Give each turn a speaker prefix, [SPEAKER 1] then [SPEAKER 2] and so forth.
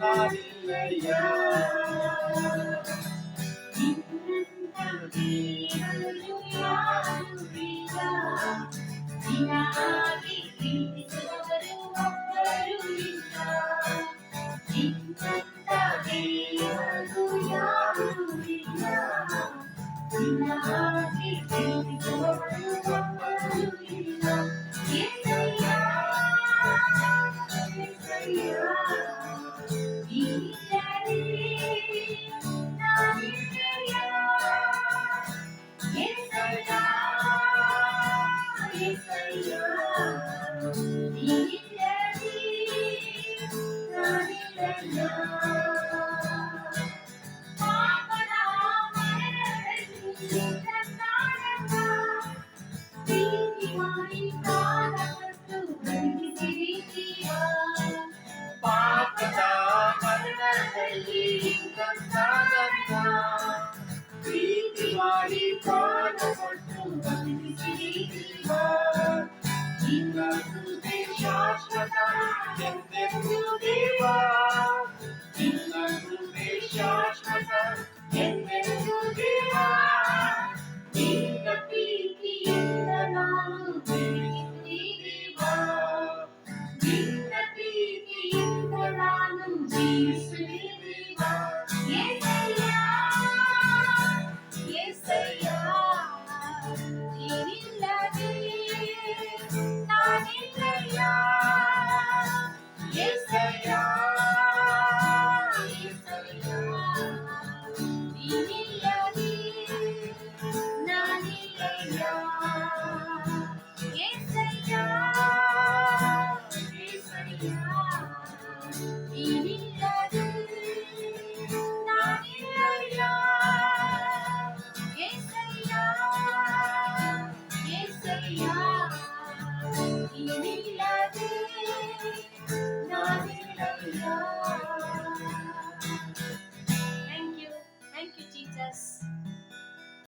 [SPEAKER 1] ನಾನಿಲ್ಲಯ್ಯ
[SPEAKER 2] ನಿನ್ನಾಗಿ ಪ್ರೀತಿಸುವವರು ಒಬ್ಬರು ಇಲ್ಲ. ನಿನ್ನಂತ ದೇವರು ಯಾರೂ ಇಲ್ಲ. ನಿನ್ನಾಗಿ ಪ್ರೀತಿಸುವವರು ಒಬ್ಬರು ಇಲ್ಲ. యేసయ్య, యేసయ్య, ನೀನಿಲ್ಲದೆ ನಾನಿಲ್ಲಯ್ಯ. యేసయ్య, యేసయ్య, ನೀನಿಲ್ಲದೆ ನಾನಿಲ್ಲಯ್ಯ. ಪಾಪದ ಮರಣದಲ್ಲಿ ನನ್ನಾನಂದ ಪ್ರೀತಿ ಮಾಡಿ ಕಾಲವನ್ನು ಬದುಕಿಸಿರಿ ಜೀವ.
[SPEAKER 1] ಪಾಪದ ಮರಣದಲ್ಲಿ ನನ್ನಾನಂದ ಪ್ರೀತಿ ಮಾಡಿ ಪ್ರಾಣ ಕೊಟ್ಟು ಬದುಕಿಸಿರಿ ಜೀವ. ನಿನ್ನ ಕೃಪೆ ಶಾಶ್ವತ ಎಂದೆಂದೂ ದೇವ. ನಿನ್ನ ಕೃಪೆ ಶಾಶ್ವತ ಎಂದೆಂದೂ ದೇವ.
[SPEAKER 2] ನಿನ್ನ ಪ್ರೀತಿಯಿಂದ ನಾನು ಜೀವಿಸುವ. ನಿನ್ನ ಪ್ರೀತಿಯಿಂದ ನಾನು ಜೀವಿಸುವ. యేసయ్య, యేసయ్ಯ, ನೀನಿಲ್ಲದೆ ನಾನಿಲ್ಲಯ್ಯ. యేసయ్య, యేసయ్ಯ, ನೀನಿಲ್ಲದೆ ನಾನಿಲ್ಲಯ್ಯ. యేసయ్య, యేసయ్య, ನೀನಿಲ್ಲದೆ ನಾನಿಲ್ಲಯ್ಯ. యేసయ్య, యేసయ్య, ನೀನಿಲ್ಲದೆ ನಾನಿಲ್ಲಯ್ಯ. Thank you, Jesus.